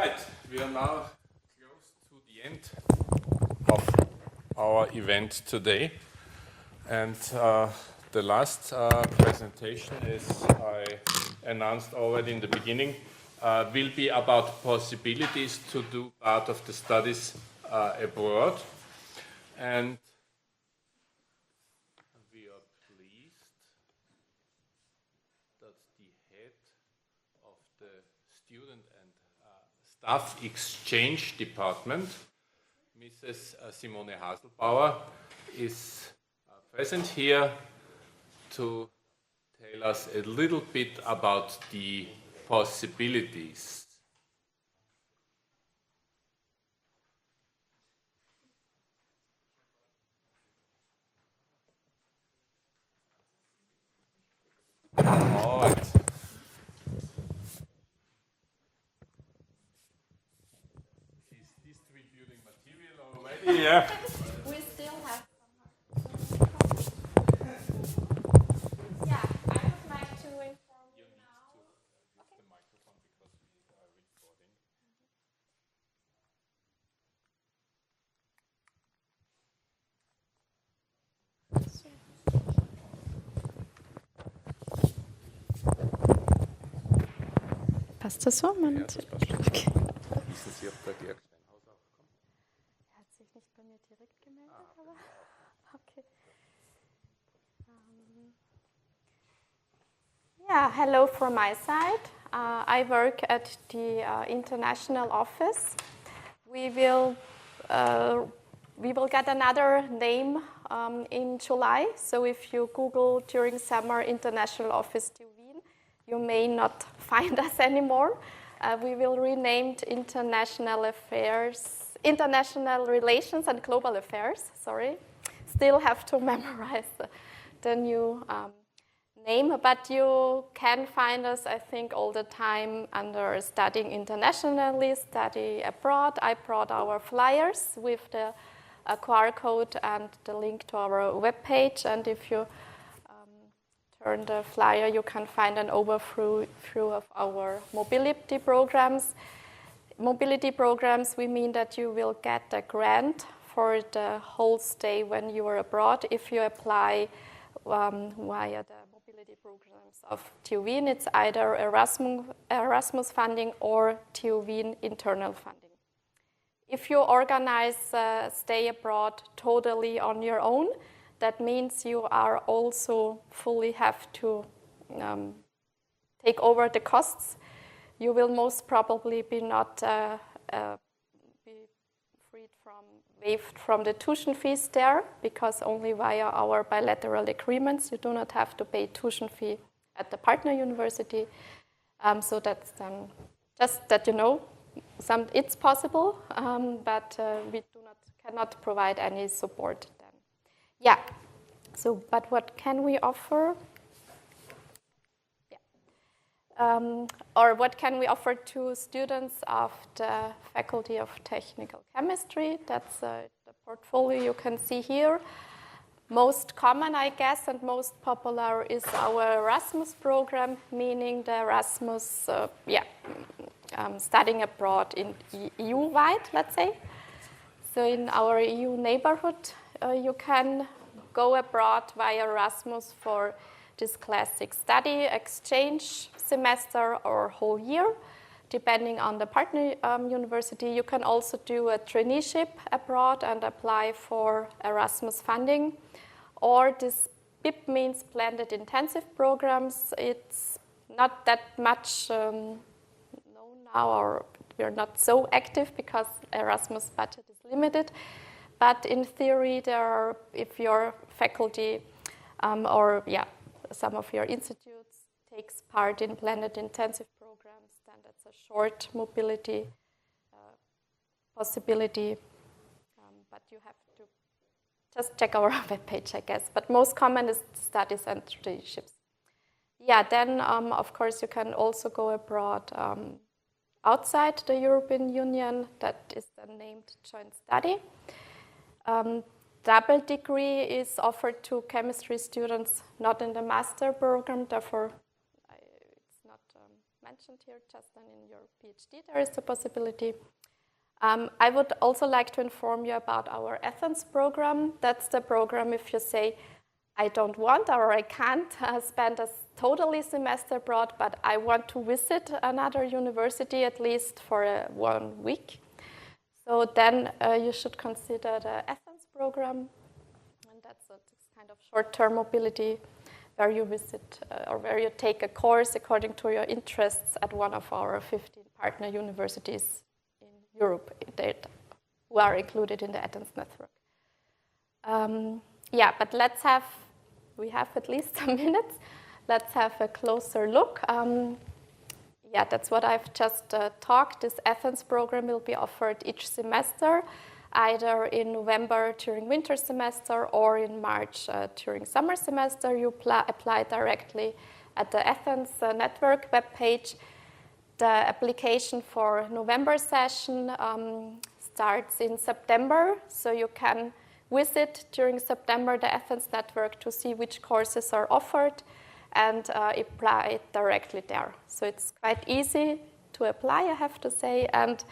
right, we are now close to the end of our event today. And the last presentation, as I announced already in the beginning, will be about possibilities to do part of the studies abroad. And we are pleased that the head of the Student and Staff Exchange Department, Mrs. Simone Haselbauer, is present here to tell us a little bit about the possibilities. All right. Is distributing material already? Yeah. We still have yeah, I would like to inform you now. Use the microphone because we are recording. Passt das so? Ja, das passt schon. Okay. Wissen Sie, ob der Georg Steinhauser aufkommt? Er hat sich nicht bei mir direkt gemeldet, aber okay. Yeah, hello from my side. I work at the international office. We will get another name in July. So if you Google during summer International Office TU Wien, you may not find us anymore. We will rename International Relations and Global Affairs. Sorry, still have to memorize the new name, but you can find us, I think, all the time under studying internationally, study abroad. I brought our flyers with the QR code and the link to our webpage, and if you turn the flyer, you can find an overview of our mobility programs. Mobility programs, we mean that you will get a grant for the whole stay when you are abroad. If you apply via the mobility programs of TU Wien, it's either Erasmus funding or TU Wien internal funding. If you organize stay abroad totally on your own, that means you are also fully have to take over the costs. You will most probably be not be waived from the tuition fees there, because only via our bilateral agreements you do not have to pay tuition fee at the partner university. So that's just that you know, it's possible, but we cannot provide any support then. Yeah. So, but what can we offer? Or what can we offer to students of the Faculty of Technical Chemistry? That's the portfolio you can see here. Most common, I guess, and most popular is our Erasmus program, meaning the Erasmus, studying abroad in EU-wide, let's say. So in our EU neighborhood, you can go abroad via Erasmus for this classic study exchange semester or whole year, depending on the partner university. You can also do a traineeship abroad and apply for Erasmus funding. Or this BIP means blended intensive programs. It's not that much known now, or we're not so active because Erasmus budget is limited. But in theory, if your faculty some of your institutes takes part in blended intensive programs, then that's a short mobility possibility. But you have to just check our webpage, I guess. But most common is studies and traineeships. Yeah, then of course you can also go abroad outside the European Union. That is then named joint study. Double degree is offered to chemistry students not in the master program, therefore it's not mentioned here, just then in your PhD there is the possibility. I would also like to inform you about our Athens program. That's the program if you say, I don't want or I can't spend a totally semester abroad, but I want to visit another university at least for 1 week. So then you should consider the Athens program, and that's a kind of short-term mobility where you visit or where you take a course according to your interests at one of our 15 partner universities in Europe who are included in the Athens network. But we have at least some minutes. Let's have a closer look. That's what I've just talked. This Athens program will be offered each semester, either in November during winter semester or in March during summer semester. You apply directly at the Athens network webpage. The application for November session starts in September, so you can visit during September the Athens network to see which courses are offered and apply directly there. So it's quite easy to apply, I have to say, and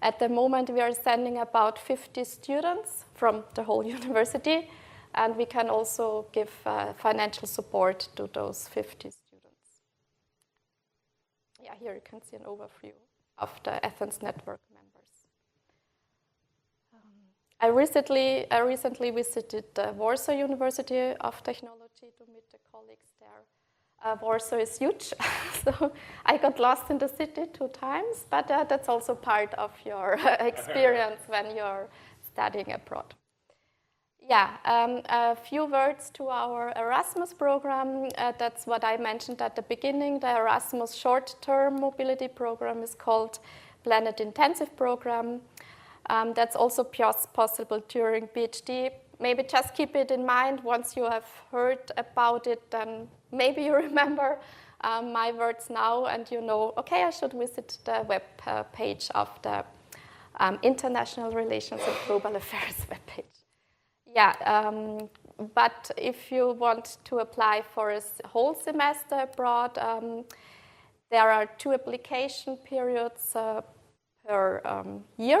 at the moment we are sending about 50 students from the whole university, and we can also give financial support to those 50 students. Here you can see an overview of the Athens network members. I recently visited the Warsaw University of Technology to meet the colleagues there. Warsaw is huge, so I got lost in the city 2 times, but that's also part of your experience when you're studying abroad. A few words to our Erasmus program. That's what I mentioned at the beginning. The Erasmus short-term mobility program is called Planet Intensive Program. That's also possible during PhD. Maybe just keep it in mind. Once you have heard about it, then maybe you remember my words now and you know, okay, I should visit the web page of the International Relations and Global Affairs webpage. But if you want to apply for a whole semester abroad, there are 2 application periods per year.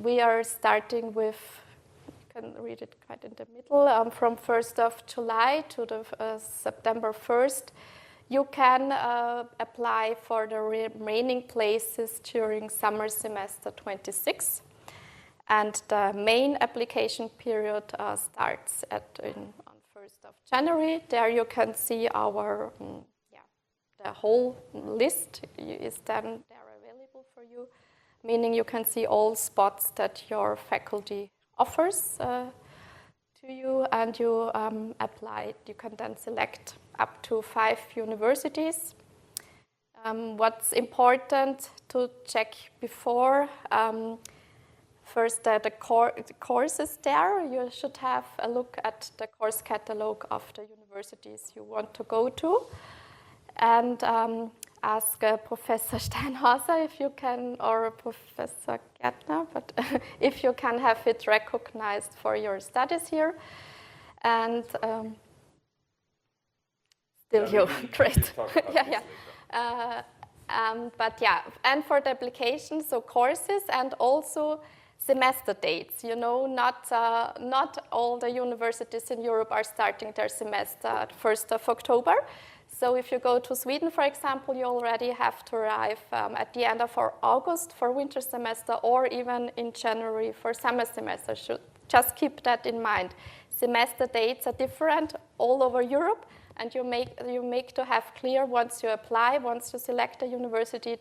We are starting with, you can read it quite in the middle, from 1st of July to the September 1st. You can apply for the remaining places during summer semester 26. And the main application period starts on 1st of January. There you can see our the whole list is then there available for you, meaning you can see all spots that your faculty offers to you, and you apply. You can then select up to 5 universities. What's important to check before, first the courses there. You should have a look at the course catalog of the universities you want to go to. And ask Professor Steinhauser if you can, or Professor Gärtner, but if you can have it recognized for your studies here. And still you, great. And for the application, so courses and also semester dates. You know, not all the universities in Europe are starting their semester at 1st of October. So if you go to Sweden, for example, you already have to arrive at the end of August for winter semester, or even in January for summer semester. Just keep that in mind. Semester dates are different all over Europe, and you make to have clear once you apply, once you select a university,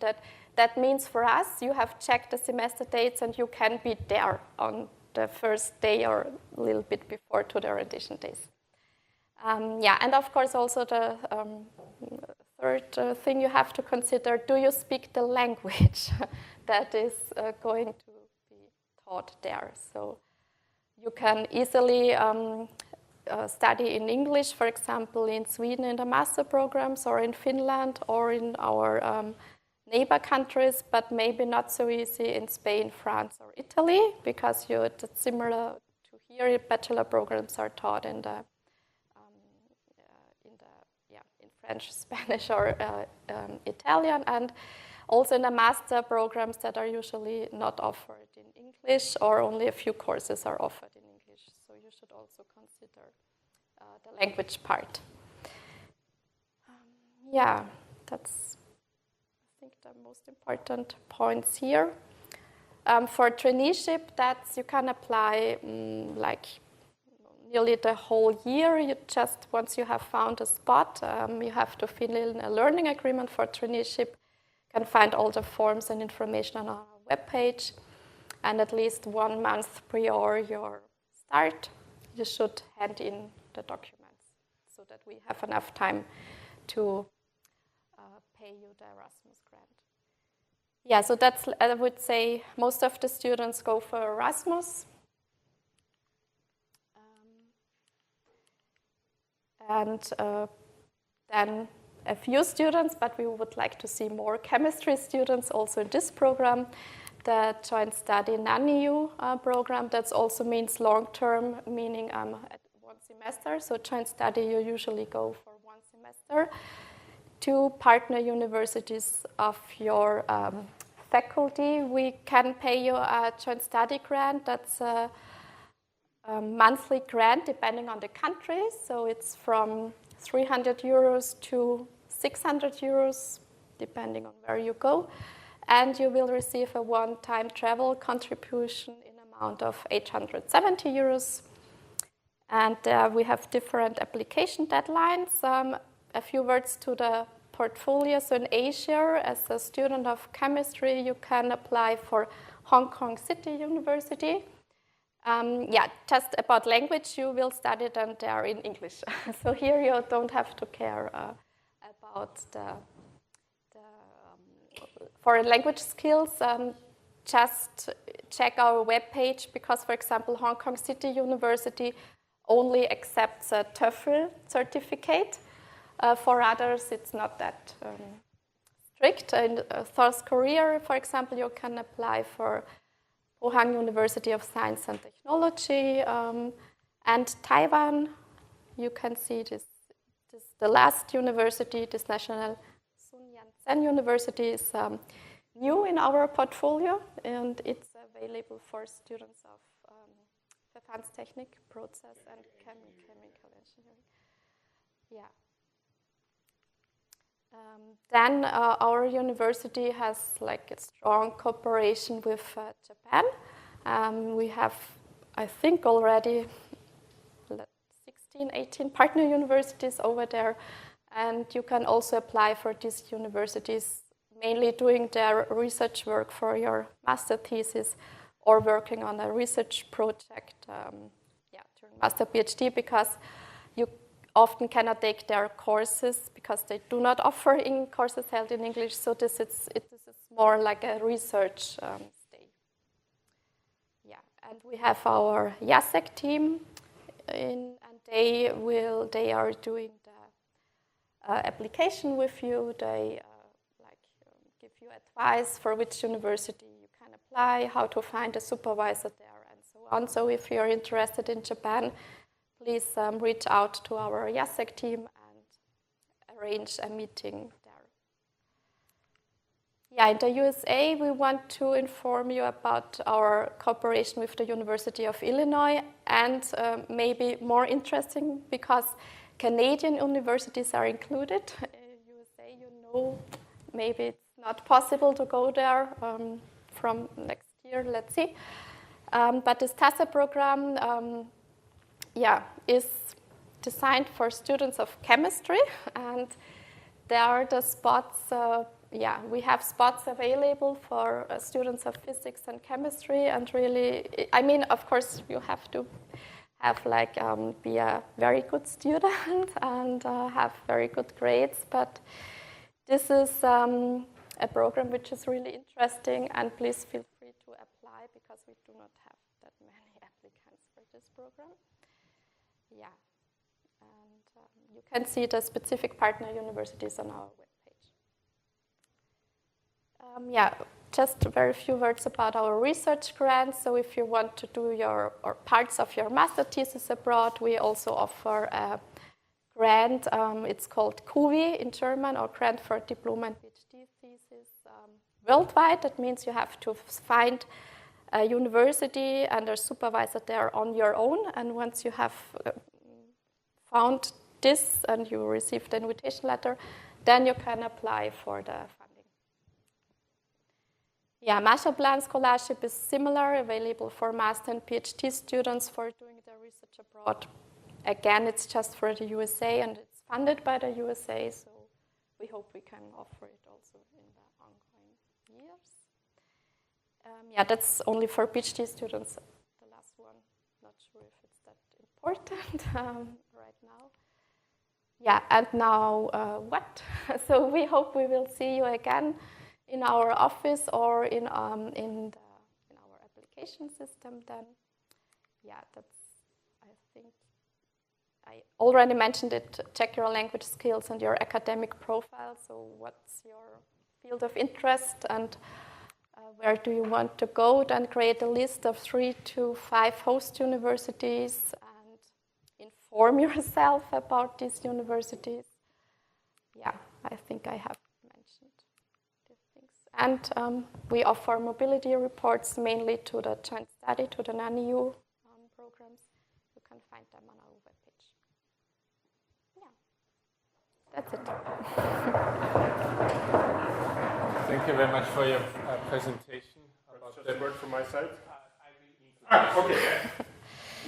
that means for us you have checked the semester dates and you can be there on the first day or a little bit before to the orientation days. And of course also the third thing you have to consider, do you speak the language that is going to be taught there? So you can easily study in English, for example, in Sweden in the master programs, or in Finland, or in our neighbor countries, but maybe not so easy in Spain, France, or Italy, because it's similar to here, bachelor programs are taught in the French, Spanish, or Italian, and also in the master programs that are usually not offered in English, or only a few courses are offered in English. So you should also consider the language part. Yeah, that's, I think, the most important points here. For traineeship, that's you can apply like nearly the whole year. You just, once you have found a spot, you have to fill in a learning agreement for traineeship. You can find all the forms and information on our webpage. And at least 1 month prior your start, you should hand in the documents so that we have enough time to pay you the Erasmus grant. Yeah, so that's, I would say, most of the students go for Erasmus. And then a few students, but we would like to see more chemistry students also in this program, the joint study non-EU program. That also means long-term, meaning at 1 semester. So joint study, you usually go for 1 semester. 2 partner universities of your faculty, we can pay you a joint study grant. That's a monthly grant depending on the country. So it's from 300 euros to 600 euros, depending on where you go. And you will receive a one-time travel contribution in amount of 870 euros. And we have different application deadlines. A few words to the portfolio. So in Asia, as a student of chemistry, you can apply for Hong Kong City University. Just about language, you will study them there in English. So here you don't have to care about the foreign language skills. Just check our webpage because, for example, Hong Kong City University only accepts a TOEFL certificate. For others, it's not that strict. In South Korea, for example, you can apply for Pohang University of Science and Technology. And Taiwan, you can see this the last university, this National Sun Yat-sen University is new in our portfolio, and it's available for students of Verfahrenstechnik, process, and chemical engineering. Yeah. Then our university has like a strong cooperation with Japan. We have, I think, already 16, 18 partner universities over there. And you can also apply for these universities, mainly doing their research work for your master thesis or working on a research project during master PhD, because you often cannot take their courses because they do not offer in courses held in English. So this is more like a research stay. Yeah, and we have our JASEC team, and they are doing the application with you. They give you advice for which university you can apply, how to find a supervisor there, and so on. So if you're interested in Japan, please reach out to our JASEC team and arrange a meeting there. Yeah, in the USA, we want to inform you about our cooperation with the University of Illinois, and maybe more interesting, because Canadian universities are included. USA, maybe it's not possible to go there from next year, let's see. But this TASA program, is designed for students of chemistry, and there are the spots. We have spots available for students of physics and chemistry, and really, I mean, of course, you have to have be a very good student and have very good grades. But this is a program which is really interesting, and please feel free to apply because we do not have that many applicants for this program. Yeah, and you can see the specific partner universities on our webpage. Just a very few words about our research grants. So if you want to do parts of your master thesis abroad, we also offer a grant. It's called KUVI in German, or Grant for Diploma and PhD Thesis worldwide. That means you have to find a university and a supervisor there on your own. And once you have found this and you received the invitation letter, then you can apply for the funding. Yeah, Masterplan Scholarship is similar, available for master and PhD students for doing their research abroad. Again, it's just for the USA and it's funded by the USA, so we hope we can offer it also in the ongoing years. Yeah, that's only for PhD students, the last one. Not sure if it's that important right now. Yeah, and now what? So we hope we will see you again in our office or in our application system then. Yeah, that's, I think, I already mentioned it, check your language skills and your academic profile. So what's your field of interest and where do you want to go? Then create a list of 3 to 5 host universities and inform yourself about these universities. Yeah, I think I have mentioned these things. And we offer mobility reports mainly to the joint study, to the non-EU programs. You can find them on our webpage. Yeah, that's it. Thank you very much for your presentation. Just a word from my side. I will introduce Okay.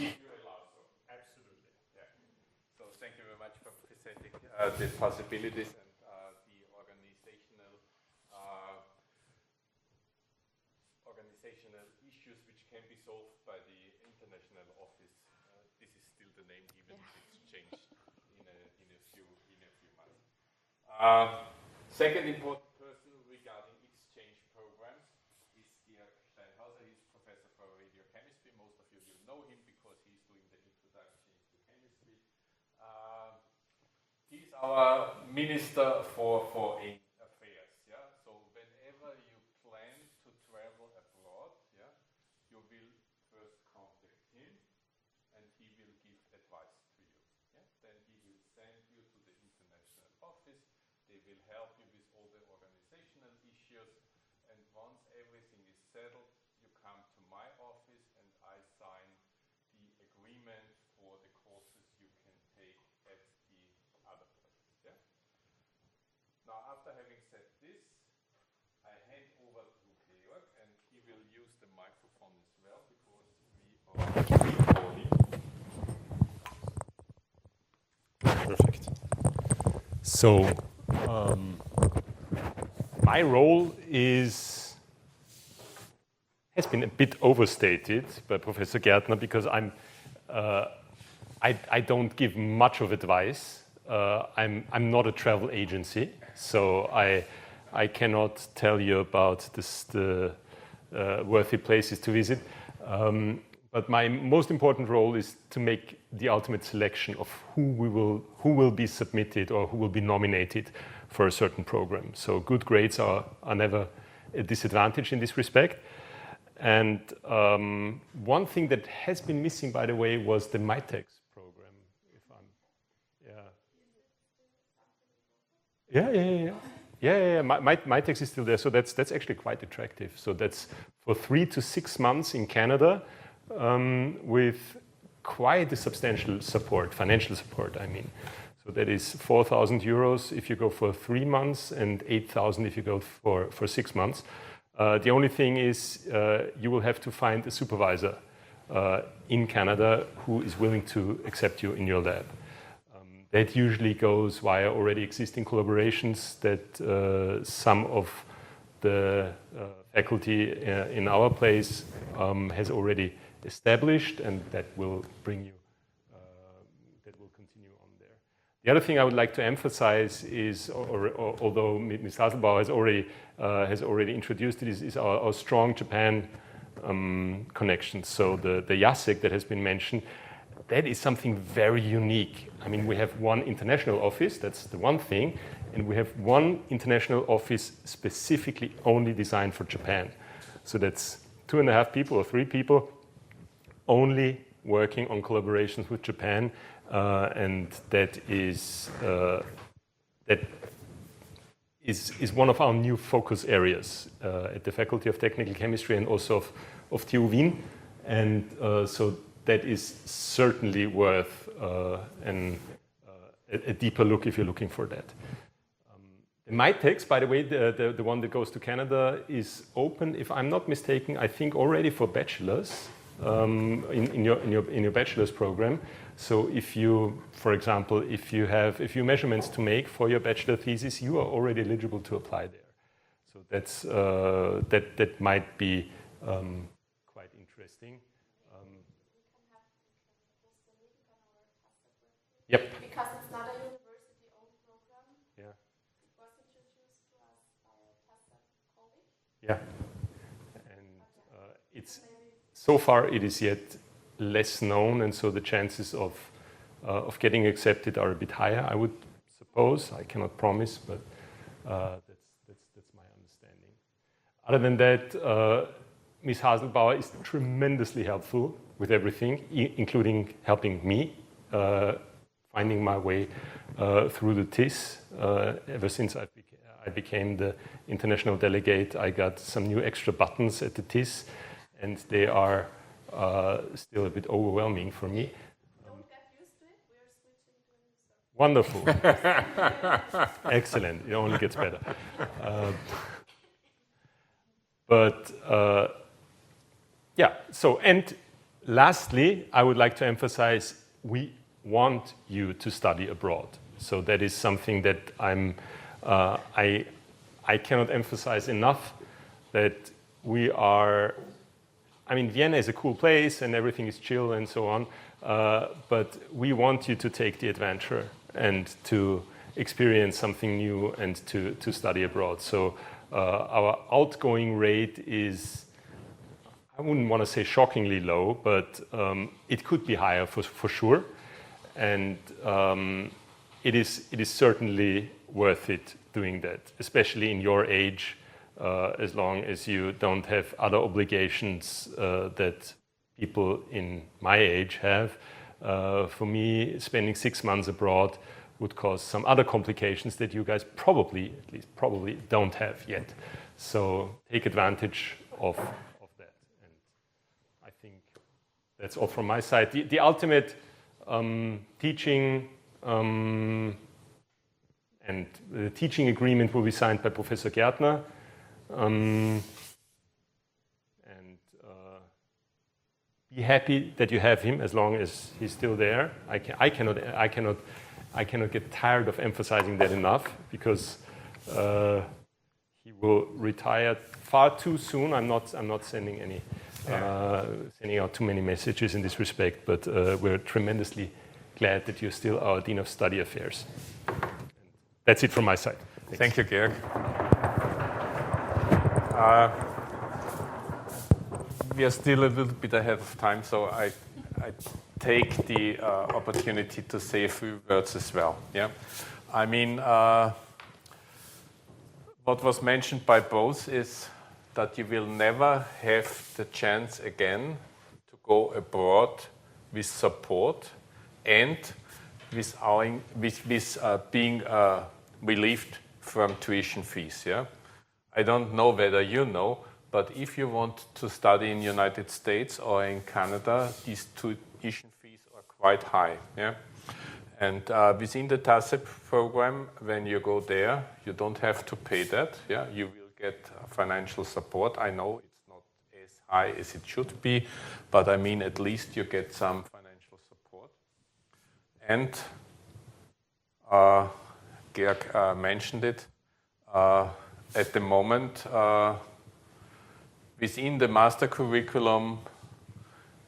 if you allow so. Absolutely. Yeah. So thank you very much for presenting the possibilities and the organizational issues which can be solved by the international office. This is still the name, even if it's changed in a few months. Second important person regarding exchange programs is Georg Steinhauser. He's professor for radiochemistry. Most of you will know him because he's doing the introduction into chemistry. He's our minister for foreign affairs. Yeah. So whenever you plan to travel abroad, yeah, you will first contact him, and he will give advice to you. Yeah. Then he will send you to the international office. They will help you with all the organizational issues, and once everything is settled, you come to my office and I sign the agreement for the courses you can take at the other places. Yeah? Now, after having said this, I hand over to Georg, and he will use the microphone as well because we are recording. Perfect. So, my role has been a bit overstated by Professor Gärtner because I don't give much of advice. I'm not a travel agency, so I cannot tell you about the worthy places to visit. But my most important role is to make the ultimate selection of who will be submitted or who will be nominated for a certain program. So good grades are never a disadvantage in this respect. And one thing that has been missing, by the way, was the MITEX program. MITEX is still there, so that's actually quite attractive. So that's for 3 to 6 months in Canada. With quite a substantial support, financial support, I mean. So that is 4,000 euros if you go for 3 months and 8,000 if you go for 6 months. The only thing is you will have to find a supervisor in Canada who is willing to accept you in your lab. That usually goes via already existing collaborations that some of the faculty in our place has already established, and that will bring you, that will continue on there. The other thing I would like to emphasize is, although Ms. Hasselbauer has already introduced it, is our strong Japan connection. So the JASEC that has been mentioned, that is something very unique. I mean, we have one international office, that's the one thing, and we have one international office specifically only designed for Japan. So that's 2.5 people or 3 people only working on collaborations with Japan. and that is one of our new focus areas at the Faculty of Technical Chemistry and also of TU Wien, and so that is certainly worth a deeper look if you're looking for that. My text, by the way, the one that goes to Canada is open, if I'm not mistaken, I think already for bachelors in your bachelor's program. So if you, for example, if you have a few measurements to make for your bachelor thesis, you are already eligible to apply there. So that's that might be quite interesting. Yep. Because it's not a university-owned program. Yeah. It was introduced to us by a TASEP colleague. Yeah. And it's so far it is yet less known, and so the chances of getting accepted are a bit higher, I would suppose. I cannot promise, but that's my understanding. Other than that, Ms. Haselbauer is tremendously helpful with everything, including helping me finding my way through the TIS. Ever since I became the international delegate, I got some new extra buttons at the TIS, and they are still a bit overwhelming for me. Don't get used to it. We are switching to a new service. Wonderful. Excellent. It only gets better. Yeah, so, and lastly, I would like to emphasize we want you to study abroad. So that is something that I cannot emphasize enough, that we are, I mean, Vienna is a cool place and everything is chill and so on, but we want you to take the adventure and to experience something new and to study abroad. So our outgoing rate is, I wouldn't want to say shockingly low, but it could be higher for sure. And it is certainly worth it doing that, especially in your age, as long as you don't have other obligations that people in my age have. For me, spending 6 months abroad would cause some other complications that you guys probably don't have yet. So take advantage of that. And I think that's all from my side. The ultimate teaching and the teaching agreement will be signed by Professor Gärtner. And be happy that you have him as long as he's still there. I cannot get tired of emphasizing that enough, because he will retire far too soon. I'm not sending out too many messages in this respect, but we're tremendously glad that you're still our Dean of Study Affairs. That's it from my side. Thanks. Thank you, Georg. We are still a little bit ahead of time, so I take the opportunity to say a few words as well. Yeah, I mean, what was mentioned by both is that you will never have the chance again to go abroad with support and with being relieved from tuition fees. Yeah, I don't know whether you know, but if you want to study in the United States or in Canada, these tuition fees are quite high. Yeah, and within the TASEP program, when you go there, you don't have to pay that. Yeah, you will get financial support. I know it's not as high as it should be, but I mean, at least you get some financial support. And Georg mentioned it. At the moment, within the master curriculum,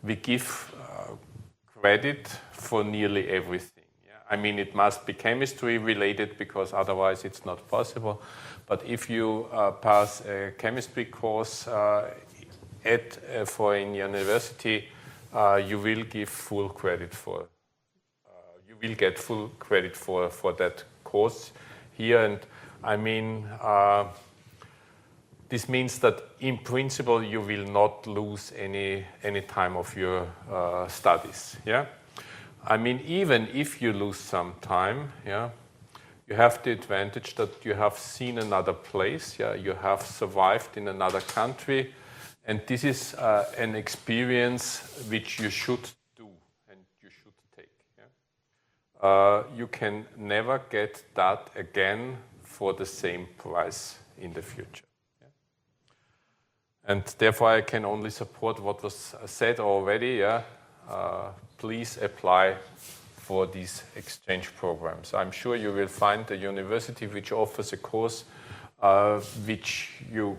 we give credit for nearly everything. Yeah? I mean, it must be chemistry related, because otherwise it's not possible. But if you pass a chemistry course for in university, you will give full credit for. You will get full credit for that course here, and I mean, this means that in principle you will not lose any time of your studies. Yeah, I mean, even if you lose some time, yeah, you have the advantage that you have seen another place, yeah, you have survived in another country, and this is an experience which you should do and you should take. Yeah? You can never get that again for the same price in the future. Yeah? And therefore, I can only support what was said already. Yeah? Please apply for these exchange programs. I'm sure you will find a university which offers a course which you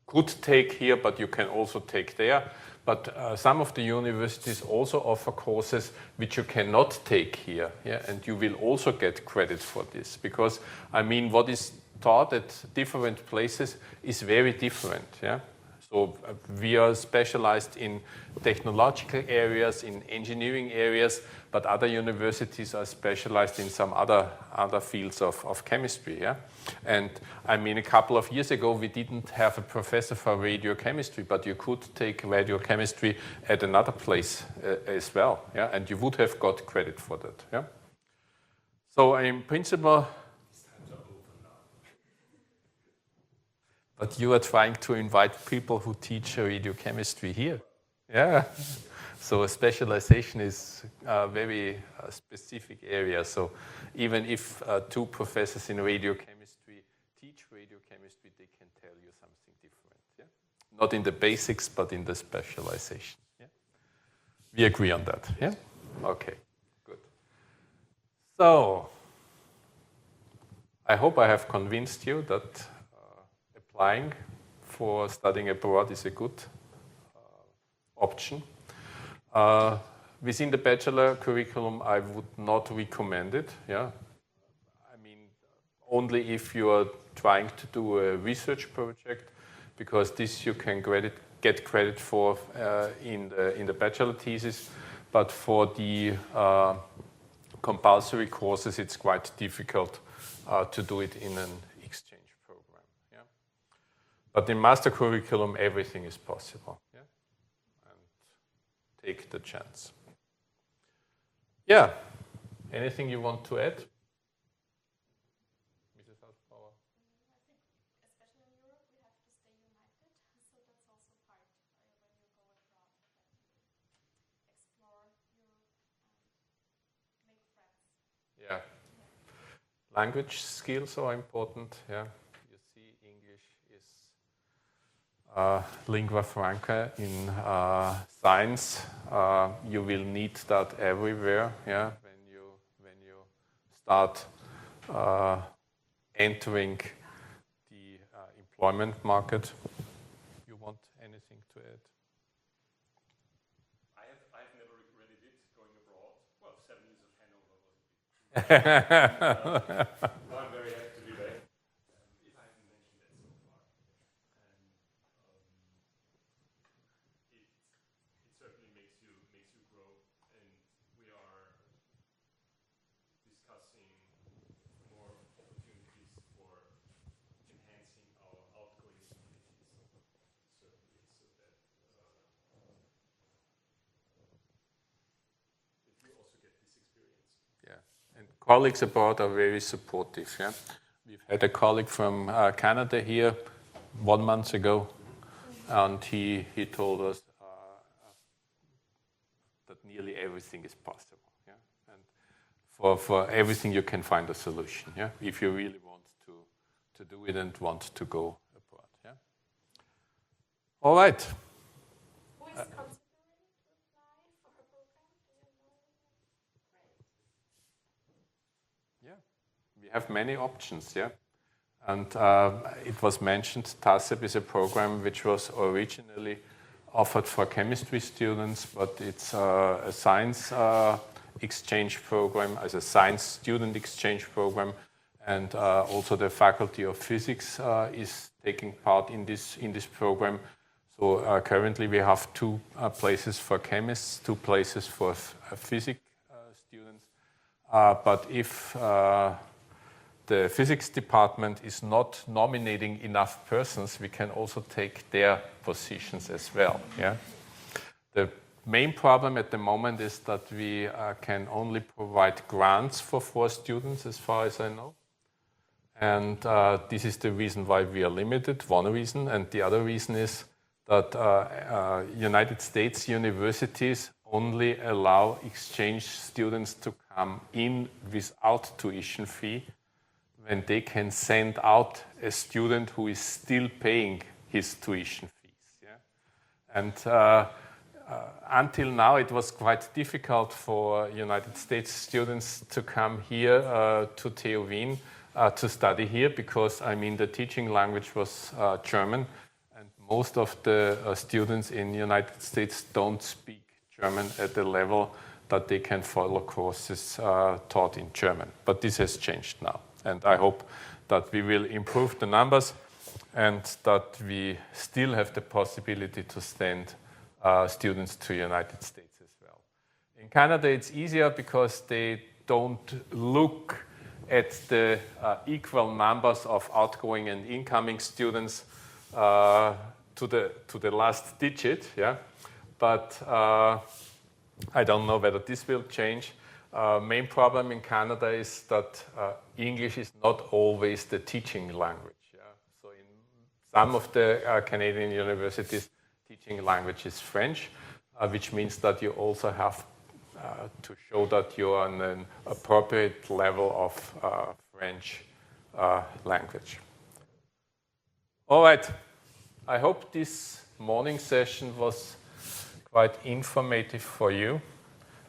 could take here, but you can also take there. But some of the universities also offer courses which you cannot take here, yeah? And you will also get credit for this. Because, I mean, what is taught at different places is very different, yeah? So we are specialized in technological areas, in engineering areas, but other universities are specialized in some other fields of chemistry. Yeah? And I mean, a couple of years ago, we didn't have a professor for radiochemistry, but you could take radiochemistry at another place as well. Yeah? And you would have got credit for that. Yeah? So in principle, but you are trying to invite people who teach radiochemistry here. Yeah. So a specialization is a very specific area. So even if two professors in radiochemistry teach radiochemistry, they can tell you something different. Yeah? Not in the basics, but in the specialization. Yeah? We agree on that. Yeah? Okay, good. So I hope I have convinced you that applying for studying abroad is a good option. Within the bachelor curriculum, I would not recommend it. Yeah, I mean, only if you are trying to do a research project, because this you can get credit for in the bachelor thesis. But for the compulsory courses, it's quite difficult to do it in an exchange. But in master curriculum, everything is possible. Yeah? And take the chance. Yeah. Anything you want to add? Mrs. Hausbauer? I think, especially in Europe, we have to stay united. So that's also part when you go abroad, that you explore Europe and make friends. Yeah. Language skills are important. Yeah. Lingua franca in science, you will need that everywhere. Yeah, when you start entering the employment market. You want anything to add? I've never regretted it going abroad. Well, 7 years of Hanover was a bit. I'm very happy to be back. If I haven't mentioned that so far. It certainly makes you grow, and we are discussing more opportunities for enhancing our outgoing abilities. Certainly, so that you also get this experience. Yeah, and colleagues abroad are very supportive. Yeah, we've had a colleague from Canada here 1 month ago, and he told us that nearly everything is possible. Yeah, and for everything you can find a solution. Yeah, if you really want to do it and want to go abroad. Yeah. All right. Who is considering to apply for a program? Do you know? Great. Yeah, we have many options. Yeah. And it was mentioned, TASEP is a program which was originally offered for chemistry students, but it's a science exchange program, as a science student exchange program, and also the Faculty of Physics is taking part in this program. So currently we have 2 places for chemists, 2 places for physics students. But if the physics department is not nominating enough persons, we can also take their positions as well. Yeah, the main problem at the moment is that we can only provide grants for 4 students, as far as I know. And this is the reason why we are limited, one reason. And the other reason is that United States universities only allow exchange students to come in without tuition fee when they can send out a student who is still paying his tuition fees. Yeah? And until now, it was quite difficult for United States students to come here to TU Wien to study here because, I mean, the teaching language was German, and most of the students in the United States don't speak German at the level that they can follow courses taught in German. But this has changed now, and I hope that we will improve the numbers and that we still have the possibility to send students to the United States as well. In Canada, it's easier because they don't look at the equal numbers of outgoing and incoming students to the last digit. Yeah, but I don't know whether this will change. Main problem in Canada is that English is not always the teaching language. Yeah? So in some of the Canadian universities, teaching language is French, which means that you also have to show that you are on an appropriate level of French language. All right. I hope this morning session was quite informative for you.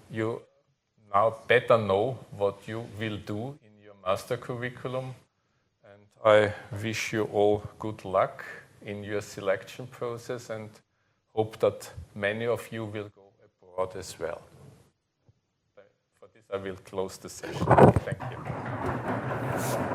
You now better know what you will do in your master curriculum, and I wish you all good luck in your selection process and hope that many of you will go abroad as well. For this, I will close the session. Thank you.